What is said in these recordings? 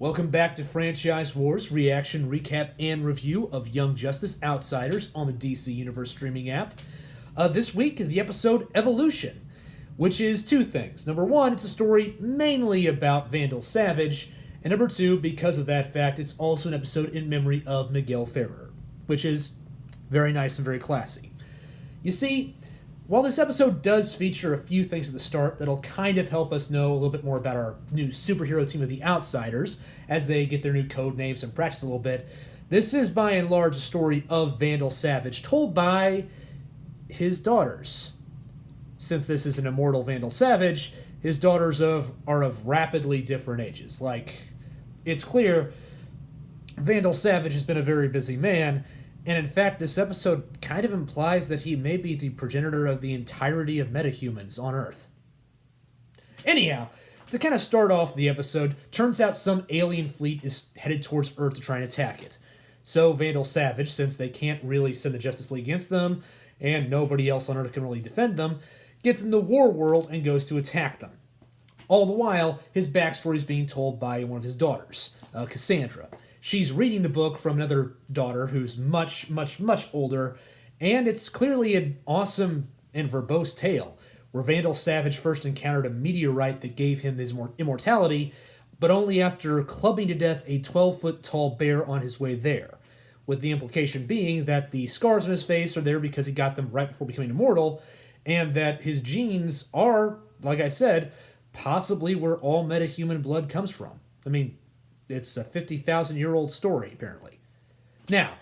Welcome back to Franchise Wars, reaction, recap, and review of Young Justice Outsiders on the DC Universe streaming app. This week, the episode Evolution, which is two things. Number one, it's a story mainly about Vandal Savage, and number two, because of that fact, it's also an episode in memory of Miguel Ferrer, which is very nice and very classy. You see, while this episode does feature a few things at the start that'll kind of help us know a little bit more about our new superhero team of the Outsiders as they get their new code names and practice a little bit, this is by and large a story of Vandal Savage told by his daughters. Since this is an immortal Vandal Savage, his daughters are of rapidly different ages. It's clear Vandal Savage has been a very busy man, and in fact, this episode kind of implies that he may be the progenitor of the entirety of metahumans on Earth. Anyhow, to kind of start off the episode, turns out some alien fleet is headed towards Earth to try and attack it. So Vandal Savage, since they can't really send the Justice League against them, and nobody else on Earth can really defend them, gets in the war world and goes to attack them. All the while, his backstory is being told by one of his daughters, Cassandra. She's reading the book from another daughter who's much, much, much older, and it's clearly an awesome and verbose tale, where Vandal Savage first encountered a meteorite that gave him his immortality, but only after clubbing to death a 12-foot-tall bear on his way there, with the implication being that the scars on his face are there because he got them right before becoming immortal, and that his genes are, like I said, possibly where all metahuman blood comes from. I mean, it's a 50,000-year-old story, apparently. Now,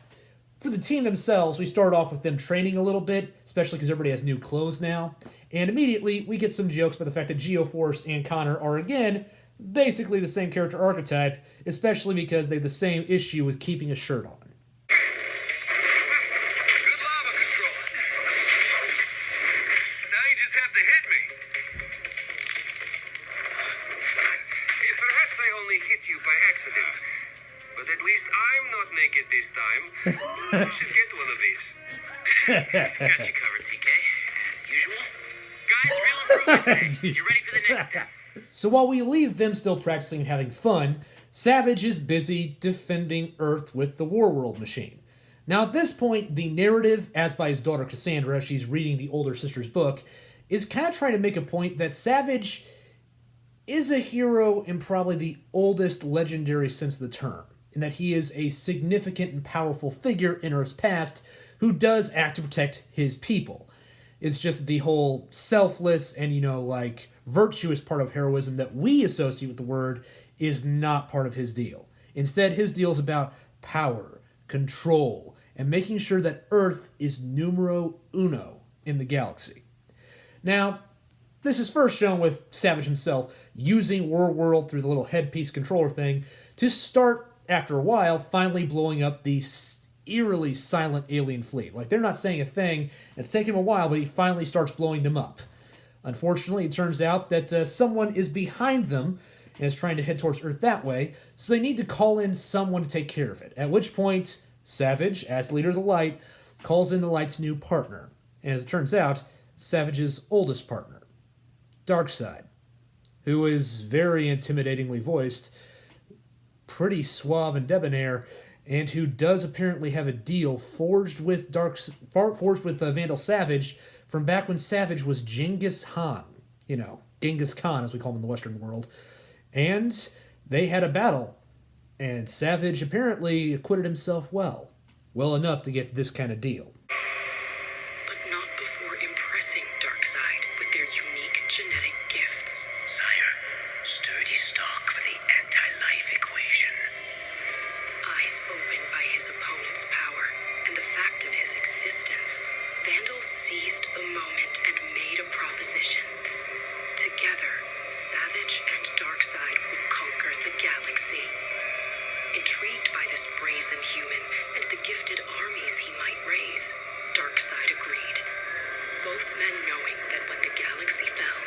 for the team themselves, we start off with them training a little bit, especially because everybody has new clothes now. And immediately, we get some jokes about the fact that Geoforce and Connor are, again, basically the same character archetype, especially because they have the same issue with keeping a shirt on. Good lava control. Now you just have to hit me. Perhaps I only hit you by accident. But at least I'm not naked this time. You should get one of these. Got you covered, CK. As usual. Guys, real improvement today. You ready for the next step? So while we leave them still practicing and having fun, Savage is busy defending Earth with the Warworld machine. Now at this point, the narrative, as by his daughter Cassandra, she's reading the older sister's book, is kind of trying to make a point that Savage is a hero in probably the oldest legendary sense of the term, in that he is a significant and powerful figure in Earth's past who does act to protect his people. It's just the whole selfless and, virtuous part of heroism that we associate with the word is not part of his deal. Instead, his deal is about power, control, and making sure that Earth is numero uno in the galaxy. Now, this is first shown with Savage himself using Warworld through the little headpiece controller thing to start, after a while, finally blowing up the eerily silent alien fleet. They're not saying a thing, it's taken him a while, but he finally starts blowing them up. Unfortunately, it turns out that someone is behind them and is trying to head towards Earth that way, so they need to call in someone to take care of it, at which point, Savage, as leader of the Light, calls in the Light's new partner, and as it turns out, Savage's oldest partner, Darkseid, who is very intimidatingly voiced, pretty suave and debonair, and who does apparently have a deal forged with Vandal Savage from back when Savage was Genghis Khan. Genghis Khan, as we call him in the Western world. And they had a battle, and Savage apparently acquitted himself well. Well enough to get this kind of deal. But not before impressing Darkseid with their unique genetic gifts. Sire, sturdy stock for the anti-life equation. Eyes opened by his opponent's power and the fact of his existence, Vandal seized the moment and made a proposition. Together, Savage and Darkseid would conquer the galaxy. Intrigued by this brazen human and the gifted armies he might raise, Darkseid agreed. Both men knowing that when the galaxy fell,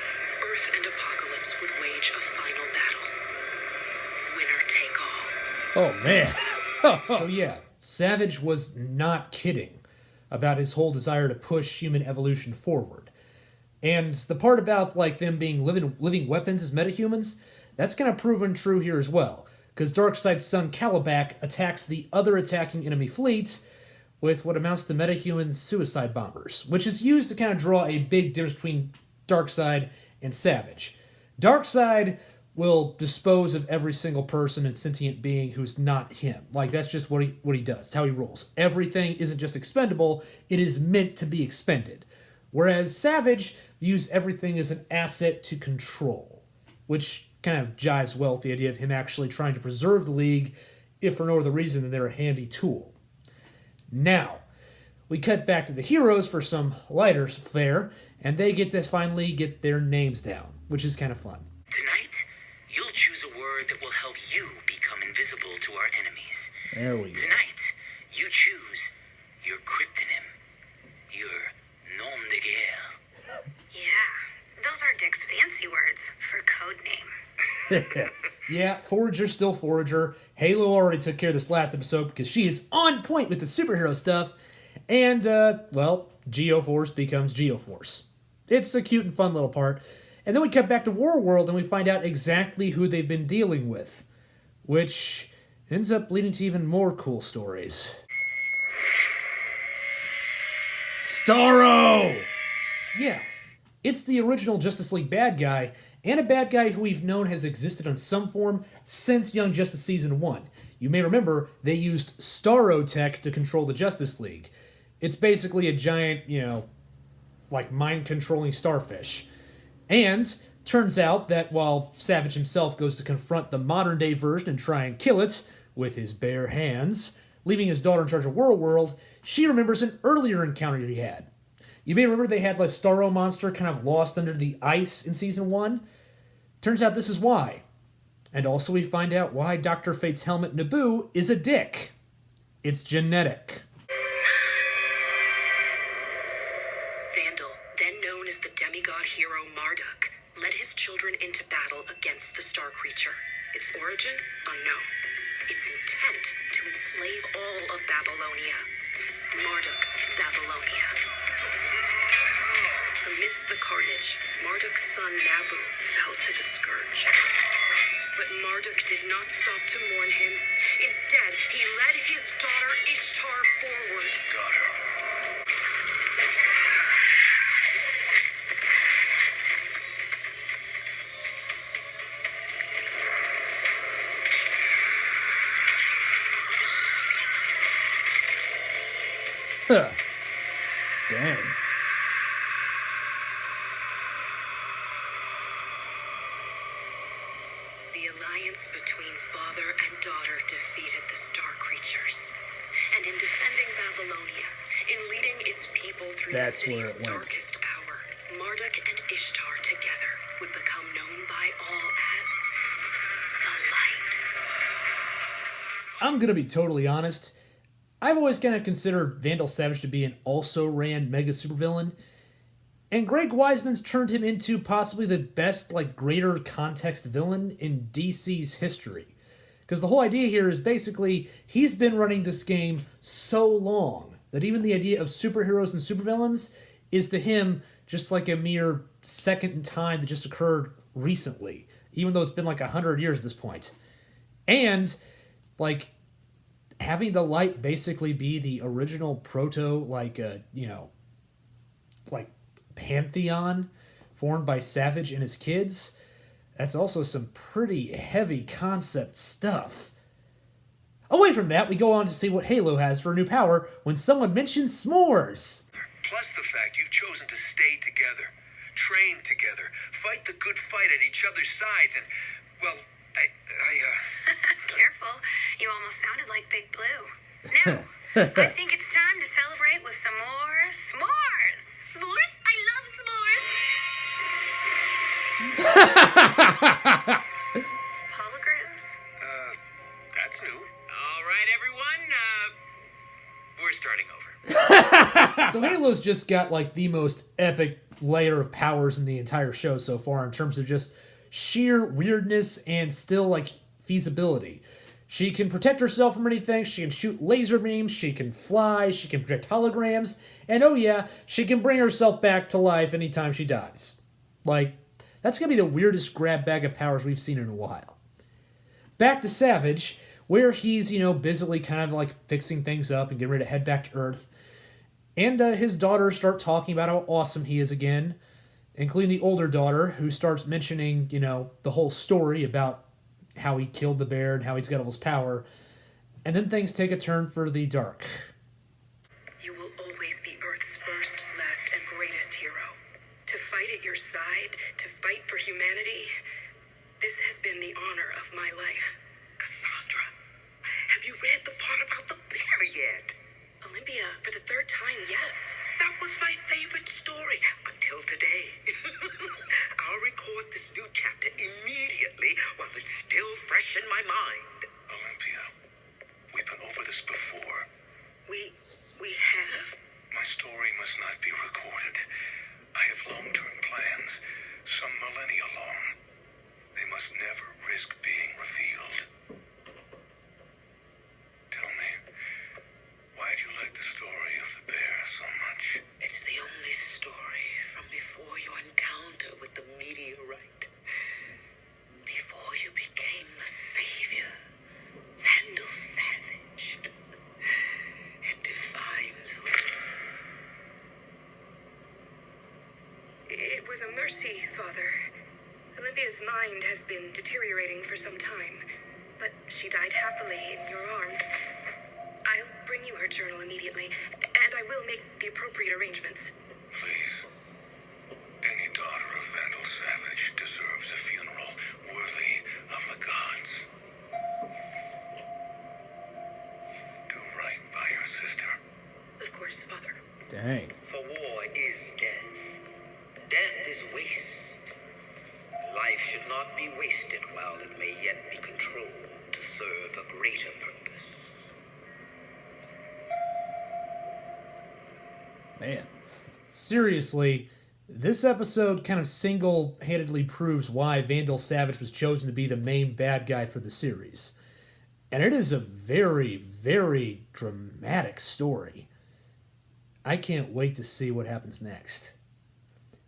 Earth and Apocalypse would wage a final battle. Winner take all. Oh, man. So yeah, Savage was not kidding about his whole desire to push human evolution forward. And the part about them being living weapons as metahumans, that's kind of proven true here as well. because Darkseid's son Calibac attacks the other attacking enemy fleet with what amounts to metahuman suicide bombers, which is used to kind of draw a big difference between Darkseid and Savage. Darkseid will dispose of every single person and sentient being who's not him. Like, that's just what he does. It's how he rolls. Everything isn't just expendable, it is meant to be expended. Whereas Savage views everything as an asset to control, which kind of jives well with the idea of him actually trying to preserve the League, if for no other reason than they're a handy tool. Now, we cut back to the heroes for some lighter fare, and they get to finally get their names down, which is kind of fun. Tonight, you'll choose a word that will help you become invisible to our enemies. There we go. Tonight, you choose your cryptonym, your nom de guerre. Yeah, those are Dick's fancy words for code name. Yeah, Forager's still Forager. Halo already took care of this last episode because she is on point with the superhero stuff. And, Geoforce becomes Geoforce. It's a cute and fun little part. And then we cut back to Warworld and we find out exactly who they've been dealing with, which ends up leading to even more cool stories. Starro! Yeah, it's the original Justice League bad guy, and a bad guy who we've known has existed in some form since Young Justice Season 1. You may remember they used Starro tech to control the Justice League. It's basically a giant, mind-controlling starfish. And turns out that while Savage himself goes to confront the modern-day version and try and kill it with his bare hands, leaving his daughter in charge of World, she remembers an earlier encounter he had. You may remember they had the Starro monster kind of lost under the ice in Season 1. Turns out this is why. And also we find out why Dr. Fate's helmet Naboo is a dick. It's genetic. Vandal, then known as the demigod hero Marduk, led his children into battle against the star creature. Its origin? Unknown. Its intent to enslave all of Babylonia. Marduk's Babylonia. Amidst the carnage, Marduk's son Nabu fell to the scourge. But Marduk did not stop to mourn him. Instead, he led his daughter Ishtar forward. Got her. Huh. Dang. The alliance between father and daughter defeated the star creatures. And in defending Babylonia, in leading its people through That's the city's where it went. darkest hour, Marduk and Ishtar together would become known by all as the Light. I'm gonna be totally honest. I've always kind of considered Vandal Savage to be an also-ran mega supervillain, and Greg Weisman's turned him into possibly the best, greater context villain in DC's history. Because the whole idea here is basically, he's been running this game so long that even the idea of superheroes and supervillains is to him just like a mere second in time that just occurred recently, even though it's been 100 years at this point. And, having the Light basically be the original proto, pantheon formed by Savage and his kids, that's also some pretty heavy concept stuff. Away from that, we go on to see what Halo has for a new power when someone mentions s'mores. Plus the fact you've chosen to stay together, train together, fight the good fight at each other's sides, and, well, Careful, you almost sounded like Big Blue. Now, I think it's time to celebrate with some more s'mores. S'mores? I love s'mores. Holograms? that's new. All right, everyone, we're starting over. So Halo's just got the most epic layer of powers in the entire show so far in terms of just sheer weirdness and still feasibility. She can protect herself from anything, she can shoot laser beams, she can fly, she can project holograms, and oh yeah, she can bring herself back to life anytime she dies. That's gonna be the weirdest grab bag of powers we've seen in a while. back to Savage, where he's, busily kind of like fixing things up and getting ready to head back to Earth. And his daughters start talking about how awesome he is again, including the older daughter, who starts mentioning, the whole story about how he killed the bear and how he's got all his power. And then things take a turn for the dark. You will always be Earth's first, last, and greatest hero. To fight at your side, to fight for humanity, this has been the honor of my life. Cassandra, have you read the part about the bear yet? Olympia, for the third time, yes. That was my favorite story until today. I'll record this new chapter immediately while it's still fresh in my mind. Olympia, we've been over this before. We have? My story must not be recorded. I have long-term plans, some millennia long. They must never risk being revealed. Tell me, why do you like the story of the bear so much? It's the only story from before your encounter with the meteorite. Before you became the savior, Vandal Savage. It defines who... It was a mercy, Father. Olympia's mind has been deteriorating for some time, but she died happily in your arms. I'll bring you her journal immediately, and I will make the appropriate arrangements. Please. Any daughter of Vandal Savage deserves a funeral worthy of the gods. Do right by your sister. Of course, Father. Dang. For war is death. Death is waste. Life should not be wasted while it may yet be controlled to serve a greater purpose. Man. Seriously, this episode kind of single-handedly proves why Vandal Savage was chosen to be the main bad guy for the series. And it is a very, very dramatic story. I can't wait to see what happens next.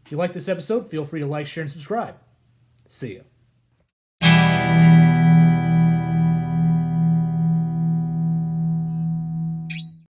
If you like this episode, feel free to like, share, and subscribe. See ya.